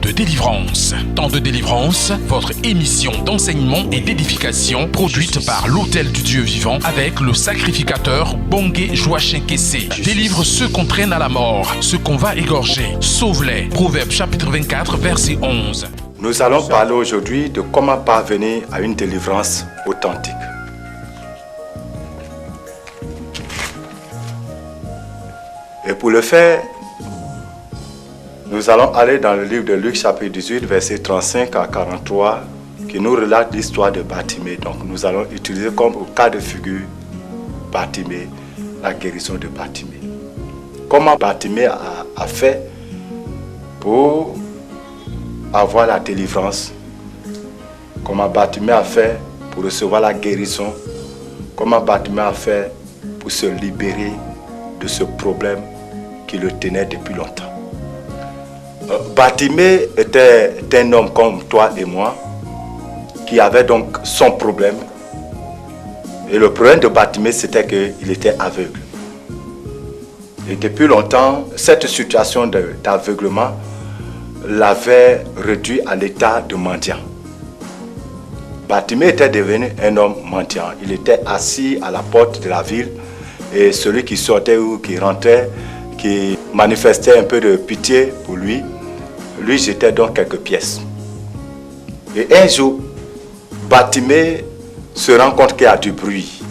de délivrance. Temps de délivrance, votre émission d'enseignement et d'édification produite par l'Hôtel du Dieu Vivant avec le sacrificateur Bongé Joachim Kessé. Délivre ceux qu'on traîne à la mort, ceux qu'on va égorger. Sauve-les. Proverbe chapitre 24, verset 11. Nous allons parler aujourd'hui de comment parvenir à une délivrance authentique. Et pour le faire, nous allons aller dans le livre de Luc chapitre 18, verset 35 à 43, qui nous relate l'histoire de Bartimée. Donc nous allons utiliser comme au cas de figure Bartimée, la guérison de Bartimée. Comment Bartimée a fait pour avoir la délivrance? Comment Bartimée a fait pour recevoir la guérison? Comment Bartimée a fait pour se libérer de ce problème qui le tenait depuis longtemps? Bartimée était un homme comme toi et moi, qui avait donc son problème. Et le problème de Bartimée, c'était qu'il était aveugle. Et depuis longtemps, cette situation d'aveuglement l'avait réduit à l'état de mendiant. Bartimée était devenu un homme mendiant. Il était assis à la porte de la ville et celui qui sortait ou qui rentrait, qui manifestait un peu de pitié pour lui jetait donc quelques pièces. Et un jour, Bartimée se rend compte qu'il y a du bruit.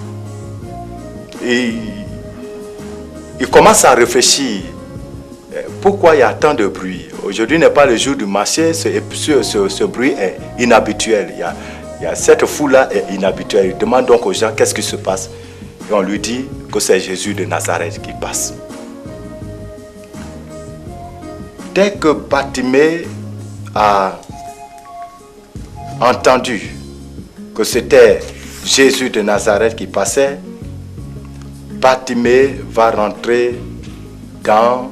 Et il commence à réfléchir. Pourquoi il y a tant de bruit? Aujourd'hui n'est pas le jour du marché, ce bruit est inhabituel. Cette foule-là est inhabituelle. Il demande donc aux gens qu'est-ce qui se passe. Et on lui dit que c'est Jésus de Nazareth qui passe. Dès que Bartimée a entendu que c'était Jésus de Nazareth qui passait, Bartimée va rentrer dans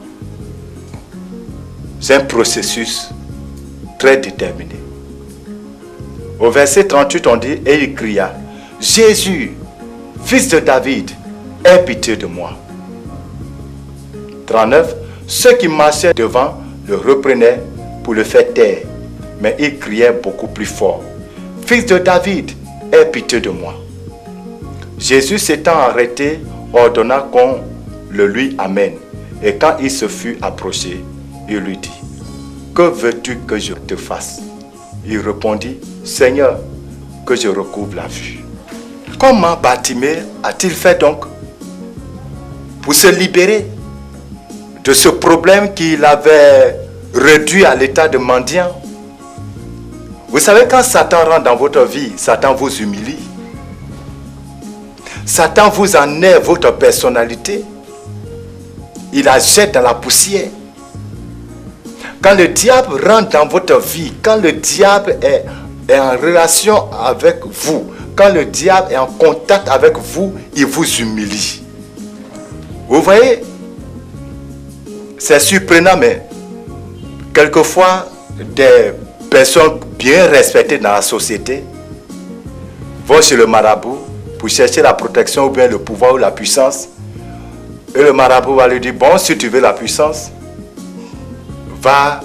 un processus très déterminé. Au verset 38, on dit, et il cria, Jésus, fils de David, aie pitié de moi. 39, ceux qui marchaient devant le reprenaient pour le faire taire, mais il criait beaucoup plus fort, fils de David, aie pitié de moi. Jésus s'étant arrêté, ordonna qu'on le lui amène. Et quand il se fut approché, il lui dit, que veux-tu que je te fasse? Il répondit, Seigneur, que je recouvre la vue. Comment Bartimée a-t-il fait donc pour se libérer de ce problème qu'il avait réduit à l'état de mendiant? Vous savez, quand Satan rentre dans votre vie, Satan vous humilie. Satan vous enlève votre personnalité. Il la jette dans la poussière. Quand le diable rentre dans votre vie, quand le diable est en relation avec vous, quand le diable est en contact avec vous, il vous humilie. Vous voyez, c'est surprenant, mais quelquefois, des personnes bien respectées dans la société vont chez le marabout pour chercher la protection ou bien le pouvoir ou la puissance. Et le marabout va lui dire, bon, si tu veux la puissance, va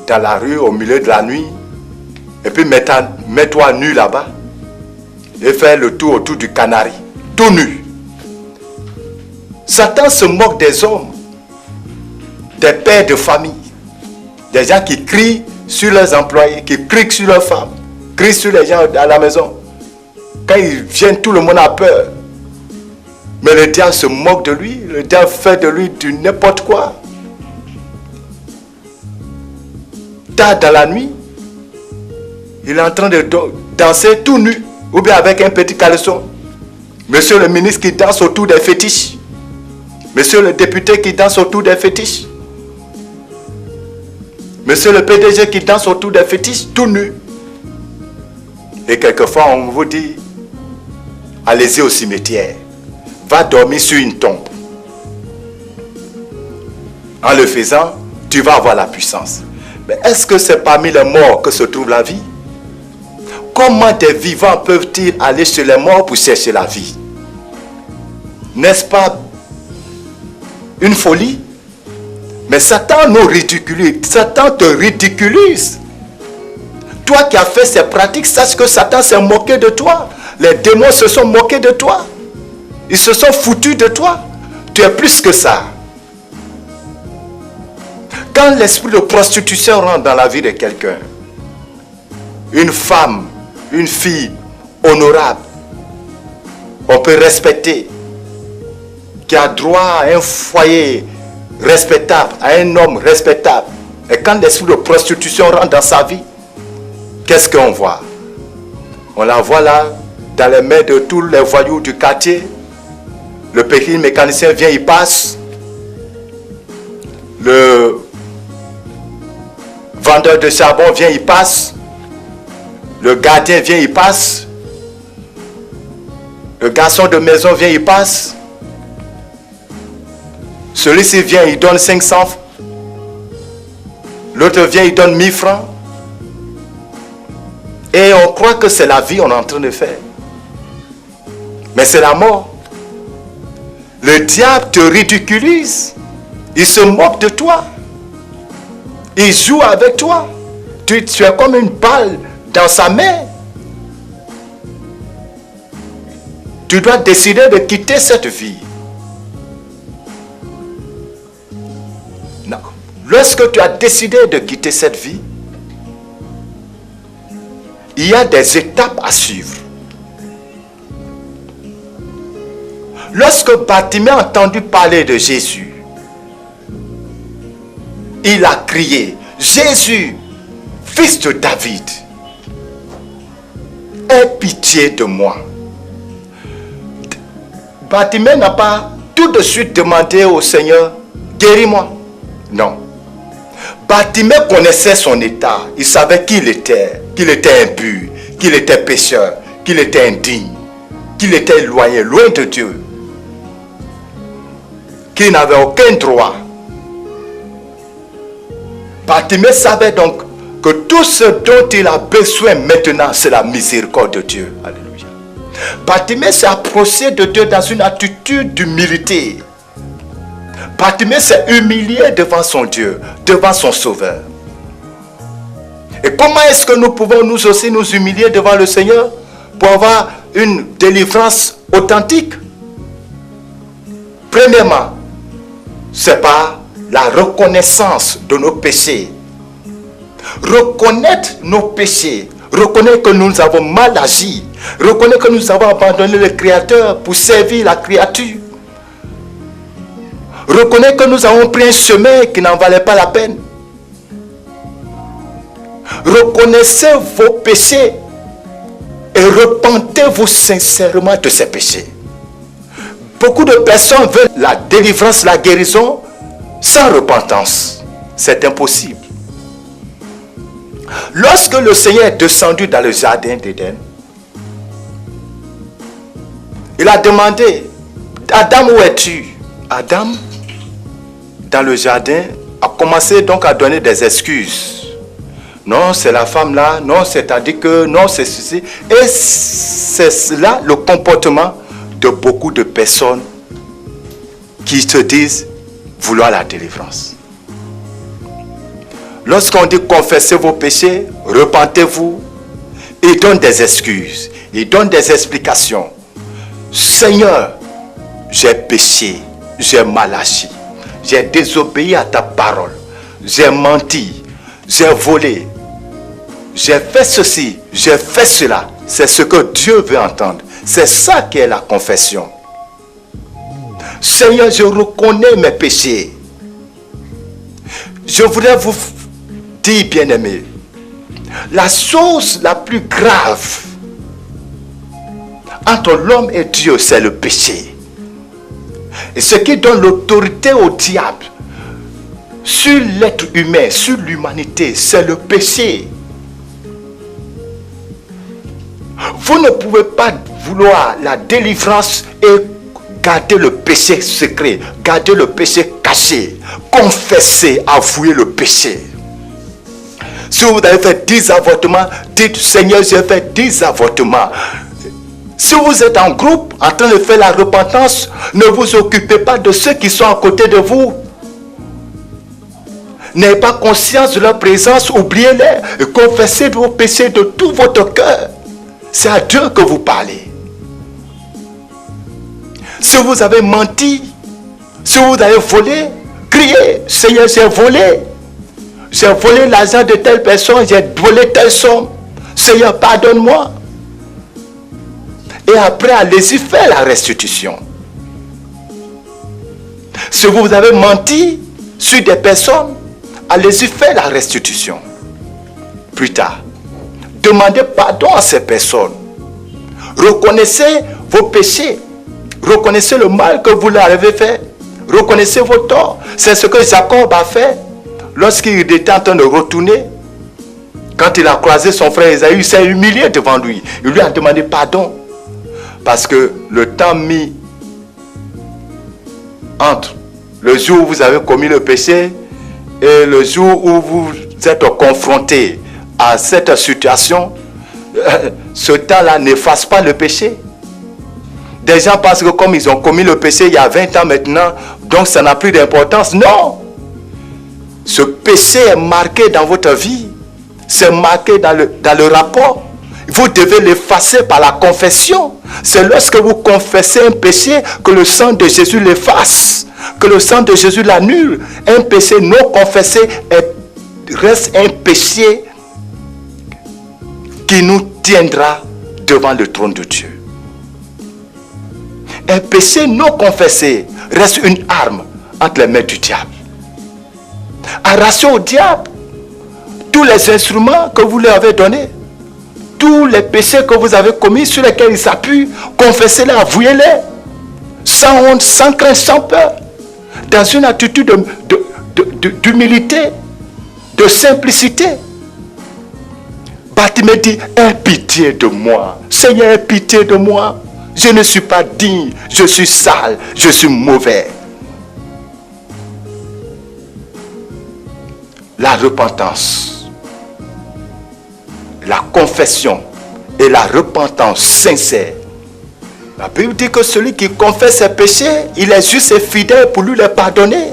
dans la rue au milieu de la nuit et puis mets-toi nu là-bas et fais le tour autour du canari, tout nu. Satan se moque des hommes, des pères de famille, des gens qui crient sur leurs employés, qui crient sur leurs femmes, crient sur les gens à la maison. Quand ils viennent, tout le monde a peur. Mais le diable se moque de lui, le diable fait de lui du n'importe quoi. Tard dans la nuit, il est en train de danser tout nu, ou bien avec un petit caleçon. Monsieur le ministre qui danse autour des fétiches. Monsieur le député qui danse autour des fétiches. Monsieur le PDG qui danse autour des fétiches, tout nu. Et quelquefois, on vous dit, allez-y au cimetière. Va dormir sur une tombe. En le faisant, tu vas avoir la puissance. Mais est-ce que c'est parmi les morts que se trouve la vie? Comment des vivants peuvent-ils aller chez les morts pour chercher la vie? N'est-ce pas une folie? Mais Satan nous ridiculise. Satan te ridiculise Toi qui as fait ces pratiques, sache que Satan s'est moqué de toi. Les démons se sont moqués de toi. Ils se sont foutus de toi. Tu es plus que ça. Quand l'esprit de prostitution rentre dans la vie de quelqu'un, une femme, une fille honorable, on peut respecter, qui a droit à un foyer respectable, à un homme respectable. Et quand l'esprit de prostitution rentre dans sa vie, qu'est-ce qu'on voit? On la voit là, dans les mains de tous les voyous du quartier. Le petit mécanicien vient, il passe. Le vendeur de charbon vient, il passe. Le gardien vient, il passe. Le garçon de maison vient, il passe. Celui-ci vient, il donne 500. L'autre vient, il donne 1000 francs. Et on croit que c'est la vie qu'on est en train de faire. Mais c'est la mort. Le diable te ridiculise. Il se moque de toi. Il joue avec toi. Tu es comme une balle dans sa main. Tu dois décider de quitter cette vie. Non. Lorsque tu as décidé de quitter cette vie, il y a des étapes à suivre. Lorsque Bartimée a entendu parler de Jésus, il a crié, Jésus, fils de David, aie pitié de moi. Bartimée n'a pas tout de suite demandé au Seigneur, guéris-moi. Non. Bartimée connaissait son état. Il savait qui il était impur, qu'il était pécheur, qu'il était indigne, qu'il était éloigné, loin de Dieu, qu'il n'avait aucun droit. Bartimée savait donc que tout ce dont il a besoin maintenant, c'est la miséricorde de Dieu. Alléluia. Bartimée s'est approché de Dieu dans une attitude d'humilité. Bartimée s'est humilié devant son Dieu, devant son Sauveur. Et comment est-ce que nous pouvons nous aussi nous humilier devant le Seigneur pour avoir une délivrance authentique? Premièrement, c'est par la reconnaissance de nos péchés. Reconnaître nos péchés, reconnaître que nous avons mal agi, reconnaître que nous avons abandonné le Créateur pour servir la créature. Reconnaître que nous avons pris un chemin qui n'en valait pas la peine. Reconnaissez vos péchés et repentez-vous sincèrement de ces péchés. Beaucoup de personnes veulent la délivrance, la guérison sans repentance. C'est impossible. Lorsque le Seigneur est descendu dans le jardin d'Éden, il a demandé, Adam, où es-tu? Adam, dans le jardin, a commencé donc à donner des excuses. Non, c'est la femme là, non, c'est-à-dire que, non, c'est ceci. Et c'est cela le comportement de beaucoup de personnes qui se disent vouloir la délivrance. Lorsqu'on dit confessez vos péchés, repentez-vous, ils donnent des excuses, ils donnent des explications. Seigneur, j'ai péché, j'ai mal agi, j'ai désobéi à ta parole, j'ai menti, j'ai volé, j'ai fait ceci, j'ai fait cela. C'est ce que Dieu veut entendre. C'est ça qui est la confession. Seigneur, je reconnais mes péchés. Je voudrais vous dire, bien-aimés, la chose la plus grave entre l'homme et Dieu, c'est le péché. Et ce qui donne l'autorité au diable sur l'être humain, sur l'humanité, c'est le péché. Vous ne pouvez pas vouloir la délivrance et garder le péché secret, garder le péché caché, confesser, avouer le péché. Si vous avez fait 10 avortements, dites Seigneur, j'ai fait 10 avortements. Si vous êtes en groupe en train de faire la repentance, ne vous occupez pas de ceux qui sont à côté de vous. N'ayez pas conscience de leur présence, oubliez-les et confessez vos péchés de tout votre cœur. C'est à Dieu que vous parlez. Si vous avez menti, si vous avez volé, criez, Seigneur, j'ai volé. J'ai volé l'argent de telle personne, j'ai volé telle somme. Seigneur, pardonne-moi. Et après, allez-y faire la restitution. Si vous avez menti sur des personnes, allez-y faire la restitution. Plus tard, demandez pardon à ces personnes. Reconnaissez vos péchés. Reconnaissez le mal que vous leur avez fait. Reconnaissez vos torts. C'est ce que Jacob a fait lorsqu'il était en train de retourner. Quand il a croisé son frère Esaü, il s'est humilié devant lui. Il lui a demandé pardon. Parce que le temps mis entre le jour où vous avez commis le péché et le jour où vous êtes confronté à cette situation, ce temps-là n'efface pas le péché. Des gens pensent que comme ils ont commis le péché il y a 20 ans maintenant, donc ça n'a plus d'importance. Non! Ce péché est marqué dans votre vie. C'est marqué dans le rapport. Vous devez l'effacer par la confession. C'est lorsque vous confessez un péché que le sang de Jésus l'efface. Que le sang de Jésus l'annule. Un péché non confessé reste un péché qui nous tiendra devant le trône de Dieu. Un péché non confessé reste une arme entre les mains du diable. Arrachez au diable tous les instruments que vous lui avez donnés, tous les péchés que vous avez commis sur lesquels il s'appuie, confessez-les, avouez-les, sans honte, sans crainte, sans peur, dans une attitude d'humilité, de simplicité. Bartimée dit, aie pitié de moi, Seigneur, aie pitié de moi. Je ne suis pas digne, je suis sale, je suis mauvais. La repentance, la confession et la repentance sincère. La Bible dit que celui qui confesse ses péchés, il est juste et fidèle pour lui les pardonner.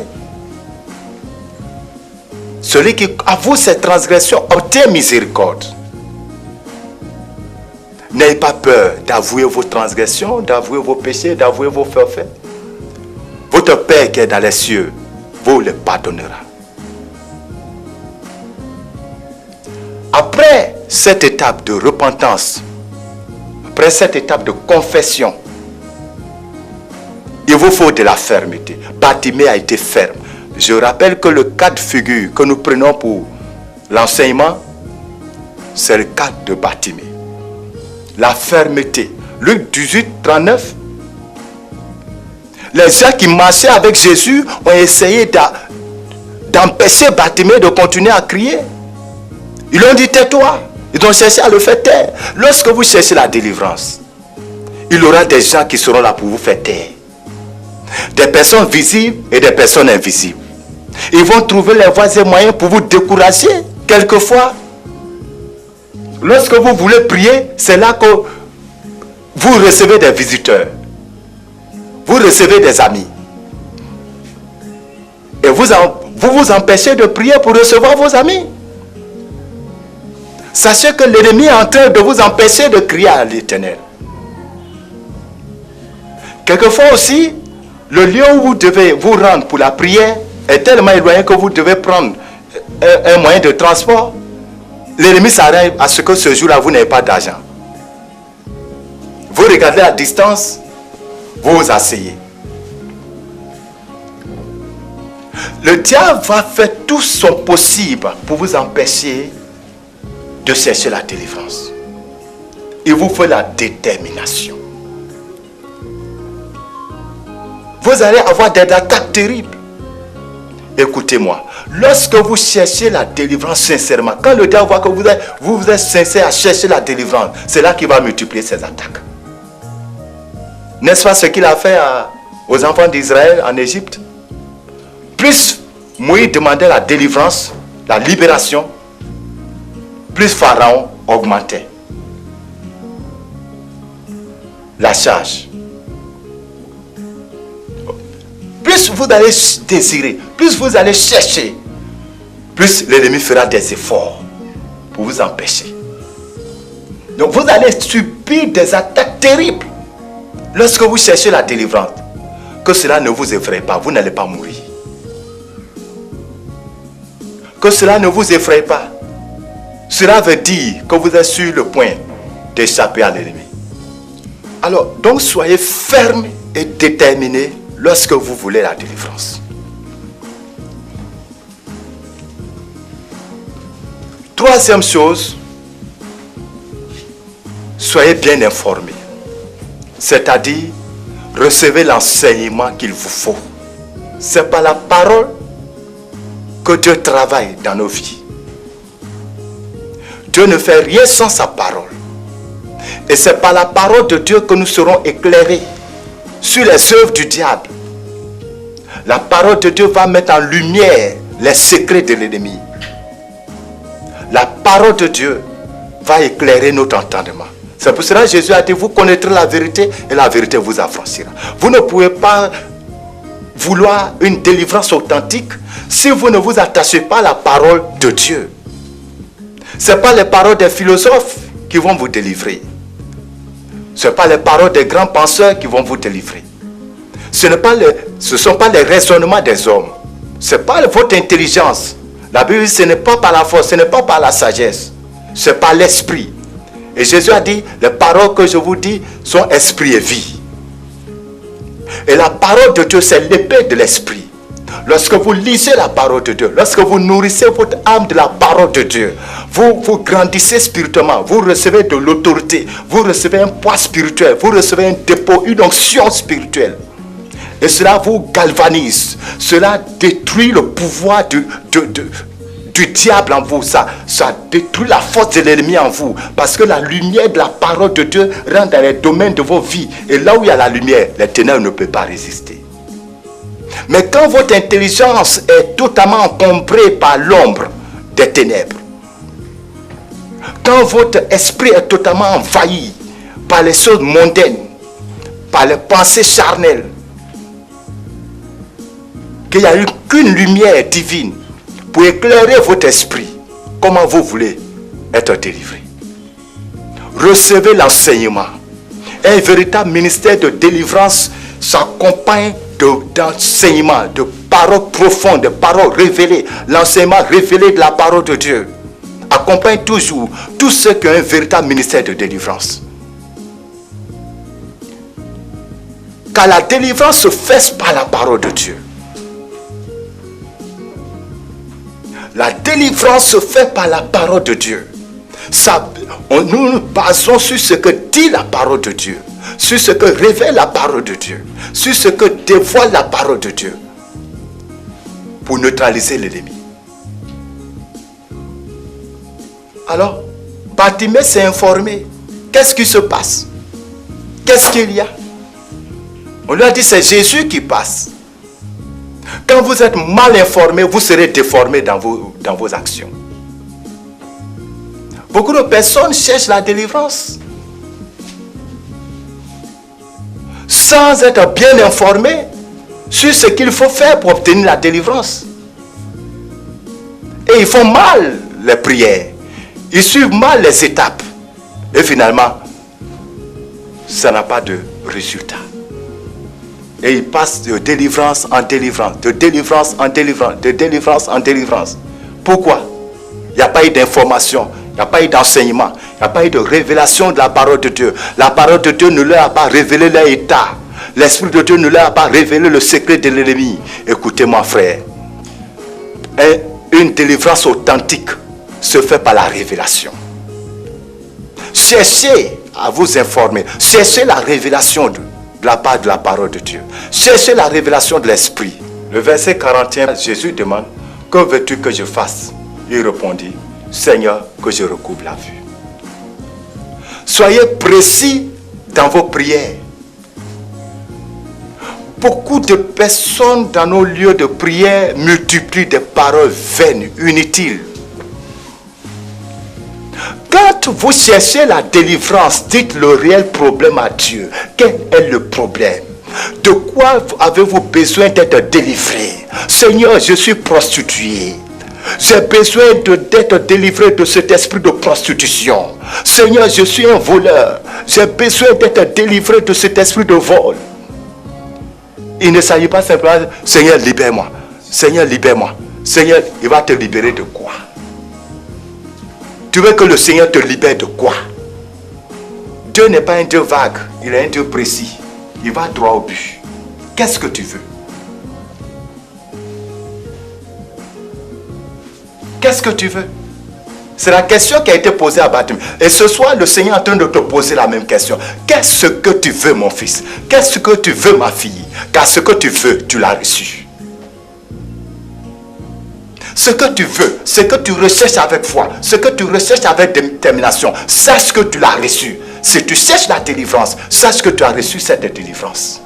Celui qui avoue ses transgressions obtient miséricorde. N'ayez pas peur d'avouer vos transgressions, d'avouer vos péchés, d'avouer vos faits. Votre Père qui est dans les cieux vous les pardonnera. Après cette étape de repentance, après cette étape de confession, il vous faut de la fermeté. Bartimée a été ferme. Je rappelle que le cas de figure que nous prenons pour l'enseignement, c'est le cas de Bartimée. La fermeté. Luc 18, 39. Les gens qui marchaient avec Jésus ont essayé d'empêcher Bartimée de continuer à crier. Ils lui ont dit, tais-toi. Ils ont cherché à le faire taire. Lorsque vous cherchez la délivrance, il y aura des gens qui seront là pour vous faire taire. Des personnes visibles et des personnes invisibles. Ils vont trouver les voies et moyens pour vous décourager. Quelquefois, lorsque vous voulez prier, c'est là que vous recevez des visiteurs. Vous recevez des amis. Et vous vous empêchez de prier pour recevoir vos amis. Sachez que l'ennemi est en train de vous empêcher de crier à l'Éternel. Quelquefois aussi, le lieu où vous devez vous rendre pour la prière est tellement éloigné que vous devez prendre un moyen de transport. L'ennemi s'arrête à ce que ce jour-là, vous n'avez pas d'argent. Vous regardez à distance, vous vous asseyez. Le diable va faire tout son possible pour vous empêcher de chercher la délivrance. Il vous faut la détermination. Vous allez avoir des attaques terribles. Écoutez-moi, lorsque vous cherchez la délivrance sincèrement, quand le diable voit que vous êtes sincère à chercher la délivrance, c'est là qu'il va multiplier ses attaques. N'est-ce pas ce qu'il a fait aux enfants d'Israël en Égypte? Plus Moïse demandait la délivrance, la libération, plus Pharaon augmentait la charge. Plus vous allez désirer, plus vous allez chercher plus l'ennemi fera des efforts pour vous empêcher. Donc vous allez subir des attaques terribles lorsque vous cherchez la délivrance. Que cela ne vous effraie pas, vous n'allez pas mourir. Que cela ne vous effraie pas. Cela veut dire que vous êtes sur le point d'échapper à l'ennemi. Alors, donc soyez ferme et déterminé lorsque vous voulez la délivrance. Troisième chose, soyez bien informés. C'est-à-dire, recevez l'enseignement qu'il vous faut. C'est par la parole que Dieu travaille dans nos vies. Dieu ne fait rien sans sa parole. Et c'est par la parole de Dieu que nous serons éclairés sur les œuvres du diable. La parole de Dieu va mettre en lumière les secrets de l'ennemi. La parole de Dieu va éclairer notre entendement. C'est pour cela que Jésus a dit, vous connaîtrez la vérité et la vérité vous affranchira. Vous ne pouvez pas vouloir une délivrance authentique si vous ne vous attachez pas à la parole de Dieu. Ce n'est pas les paroles des philosophes qui vont vous délivrer. Ce n'est pas les paroles des grands penseurs qui vont vous délivrer. Ce ne sont pas les raisonnements des hommes. Ce n'est pas votre intelligence. La Bible, ce n'est pas par la force, ce n'est pas par la sagesse. C'est par l'esprit. Et Jésus a dit, les paroles que je vous dis sont esprit et vie. Et la parole de Dieu, c'est l'épée de l'esprit. Lorsque vous lisez la parole de Dieu, lorsque vous nourrissez votre âme de la parole de Dieu, vous grandissez spirituellement, vous recevez de l'autorité, vous recevez un poids spirituel, vous recevez un dépôt, une onction spirituelle. Et cela vous galvanise, cela détruit le pouvoir du diable en vous, ça détruit la force de l'ennemi en vous, parce que la lumière de la parole de Dieu rentre dans les domaines de vos vies, et là où il y a la lumière, les ténèbres ne peuvent pas résister. Mais quand votre intelligence est totalement encombrée par l'ombre des ténèbres, quand votre esprit est totalement envahi par les choses mondaines, par les pensées charnelles, qu'il n'y a eu qu'une lumière divine pour éclairer votre esprit, comment vous voulez être délivré? Recevez l'enseignement. Un véritable ministère de délivrance s'accompagne d'enseignement, de paroles profondes, de paroles révélées. L'enseignement révélé de la parole de Dieu accompagne toujours tous ceux qui ont un véritable ministère de délivrance. Car la délivrance se fait par la parole de Dieu. La délivrance se fait par la parole de Dieu. Nous nous basons sur ce que dit la parole de Dieu, sur ce que révèle la parole de Dieu, sur ce que dévoile la parole de Dieu, pour neutraliser l'ennemi. Alors, Bartimée s'est informé. Qu'est-ce qui se passe? Qu'est-ce qu'il y a? On lui a dit, c'est Jésus qui passe. Quand vous êtes mal informé, vous serez déformé dans vos actions. Beaucoup de personnes cherchent la délivrance sans être bien informés sur ce qu'il faut faire pour obtenir la délivrance. Et ils font mal les prières. Ils suivent mal les étapes. Et finalement, ça n'a pas de résultat. Et ils passent de délivrance en délivrance, de délivrance en délivrance, de délivrance en délivrance. Pourquoi? Il n'y a pas eu d'information, il n'y a pas eu d'enseignement, il n'y a pas eu de révélation de la parole de Dieu. La parole de Dieu ne leur a pas révélé leur état. L'Esprit de Dieu ne leur a pas révélé le secret de l'ennemi. Écoutez-moi, frère. Une délivrance authentique se fait par la révélation. Cherchez à vous informer. Cherchez la révélation de la part de la parole de Dieu. Cherchez la révélation de l'Esprit. Le verset 41, Jésus demande, que veux-tu que je fasse? Il répondit, Seigneur, que je recouvre la vue. Soyez précis dans vos prières. Beaucoup de personnes dans nos lieux de prière multiplient des paroles vaines, inutiles. Quand vous cherchez la délivrance, dites le réel problème à Dieu. Quel est le problème? De quoi avez-vous besoin d'être délivré? Seigneur, je suis prostituée. J'ai besoin d'être délivré de cet esprit de prostitution. Seigneur, je suis un voleur. J'ai besoin d'être délivré de cet esprit de vol. Il ne s'agit pas simplement, Seigneur, libère-moi. Seigneur, libère-moi. Seigneur, il va te libérer de quoi? Tu veux que le Seigneur te libère de quoi? Dieu n'est pas un Dieu vague, il est un Dieu précis. Il va droit au but. Qu'est-ce que tu veux? Qu'est-ce que tu veux? C'est la question qui a été posée à Bartimée. Et ce soir, le Seigneur est en train de te poser la même question. Qu'est-ce que tu veux, mon fils? Qu'est-ce que tu veux, ma fille? Car ce que tu veux, tu l'as reçu. Ce que tu veux, ce que tu recherches avec foi, ce que tu recherches avec détermination, sache que tu l'as reçu. Si tu cherches la délivrance, sache que tu as reçu cette délivrance.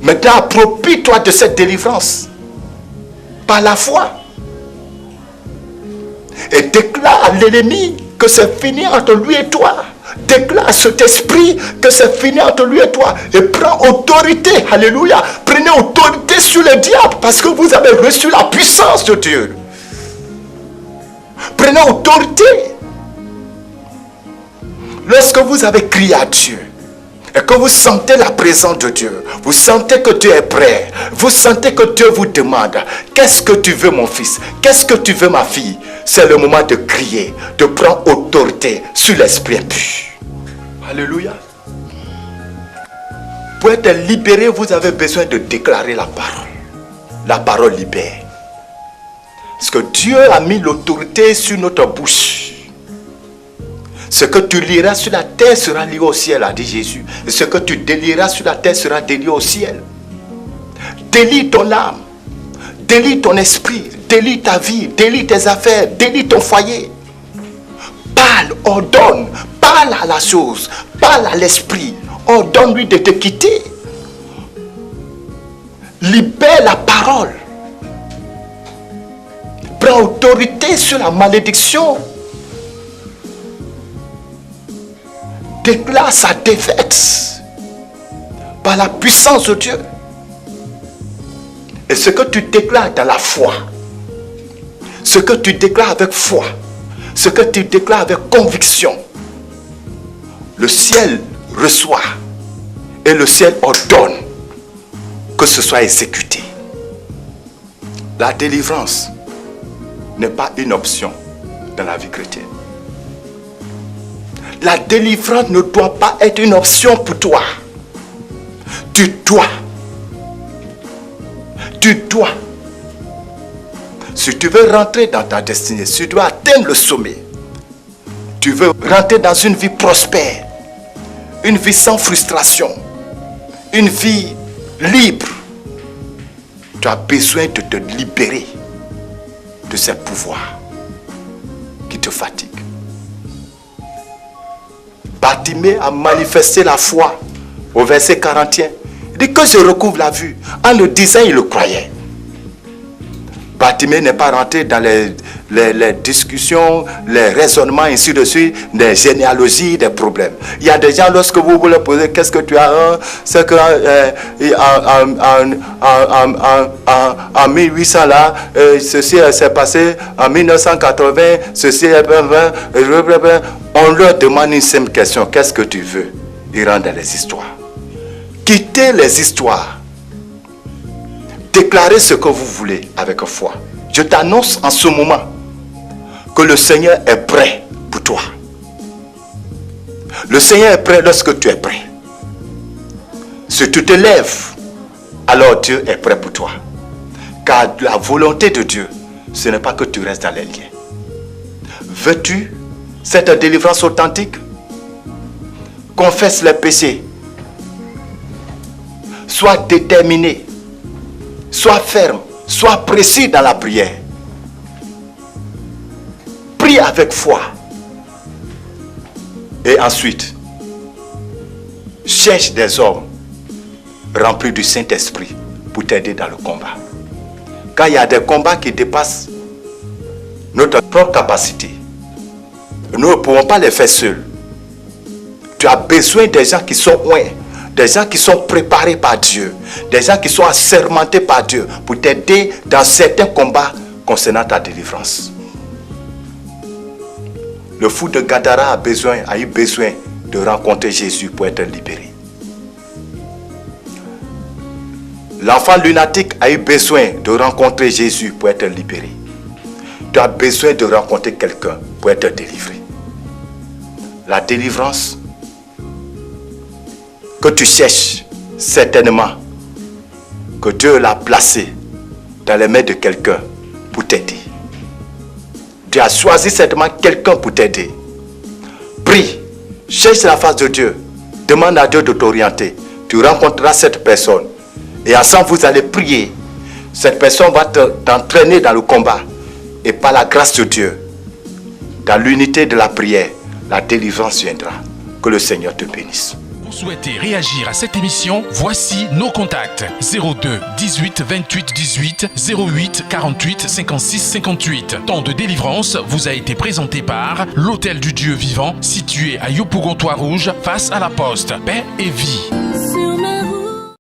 Maintenant, approprie-toi de cette délivrance par la foi. Et déclare à l'ennemi que c'est fini entre lui et toi. Déclare à cet esprit que c'est fini entre lui et toi. Et prends autorité. Alléluia. Prenez autorité sur le diable parce que vous avez reçu la puissance de Dieu. Prenez autorité. Lorsque vous avez crié à Dieu et que vous sentez la présence de Dieu, vous sentez que Dieu est prêt, vous sentez que Dieu vous demande, qu'est-ce que tu veux, mon fils? Qu'est-ce que tu veux, ma fille? C'est le moment de crier, de prendre autorité sur l'esprit impur. Alléluia. Pour être libéré, vous avez besoin de déclarer la parole. La parole libère. Parce que Dieu a mis l'autorité sur notre bouche. Ce que tu liras sur la terre sera lié au ciel, a dit Jésus. Et ce que tu délieras sur la terre sera délié au ciel. Délie ton âme. Délie ton esprit. Délie ta vie. Délie tes affaires. Délie ton foyer. Parle, ordonne. Parle à la chose. Parle à l'esprit. Ordonne-lui de te quitter. Libère la parole. Prends autorité sur la malédiction. Déclare sa défaite par la puissance de Dieu. Et ce que tu déclares dans la foi, ce que tu déclares avec foi, ce que tu déclares avec conviction, le ciel reçoit et le ciel ordonne que ce soit exécuté. La délivrance n'est pas une option dans la vie chrétienne. La délivrance ne doit pas être une option pour toi. Tu dois. Si tu veux rentrer dans ta destinée, si tu veux atteindre le sommet, tu veux rentrer dans une vie prospère, une vie sans frustration, une vie libre, tu as besoin de te libérer de ces pouvoirs qui te fatiguent. Bartimée a manifesté la foi au verset 41. Il dit que je recouvre la vue. En le disant, il le croyait. Bartimée n'est pas rentré dans les discussions, les raisonnements, ainsi de suite, des généalogies, des problèmes. Il y a des gens, lorsque vous voulez poser qu'est-ce que tu as, c'est que en 1800 là, ceci s'est passé, en 1980, ceci est on leur demande une simple question, qu'est-ce que tu veux? Ils rentrent dans les histoires. Quittez les histoires. Déclarez ce que vous voulez avec foi. Je t'annonce en ce moment que le Seigneur est prêt pour toi. Le Seigneur est prêt lorsque tu es prêt. Si tu te lèves, alors Dieu est prêt pour toi. Car la volonté de Dieu, ce n'est pas que tu restes dans les liens. Veux-tu cette délivrance authentique? Confesse les péchés. Sois déterminé. Sois ferme. Sois précis dans la prière. Prie avec foi. Et ensuite, cherche des hommes remplis du Saint-Esprit pour t'aider dans le combat. Quand il y a des combats qui dépassent notre propre capacité, nous ne pouvons pas les faire seuls. Tu as besoin des gens qui sont loin, des gens qui sont préparés par Dieu, des gens qui sont assermentés par Dieu pour t'aider dans certains combats concernant ta délivrance. Le fou de Gadara a eu besoin de rencontrer Jésus pour être libéré. L'enfant lunatique a eu besoin de rencontrer Jésus pour être libéré. Tu as besoin de rencontrer quelqu'un pour être délivré. La délivrance que tu cherches, certainement que Dieu l'a placée dans les mains de quelqu'un pour t'aider. Tu as choisi certainement quelqu'un pour t'aider. Prie, cherche la face de Dieu, demande à Dieu de t'orienter. Tu rencontreras cette personne et ensemble vous allez prier. Cette personne va t'entraîner dans le combat et par la grâce de Dieu, dans l'unité de la prière, la délivrance viendra. Que le Seigneur te bénisse. Vous souhaitez réagir à cette émission? Voici nos contacts: 02 18 28 18 08 48 56 58. Temps de délivrance vous a été présenté par l'Hôtel du Dieu Vivant, situé à Yopougon-Toit-Rouge, face à la Poste. Paix et vie.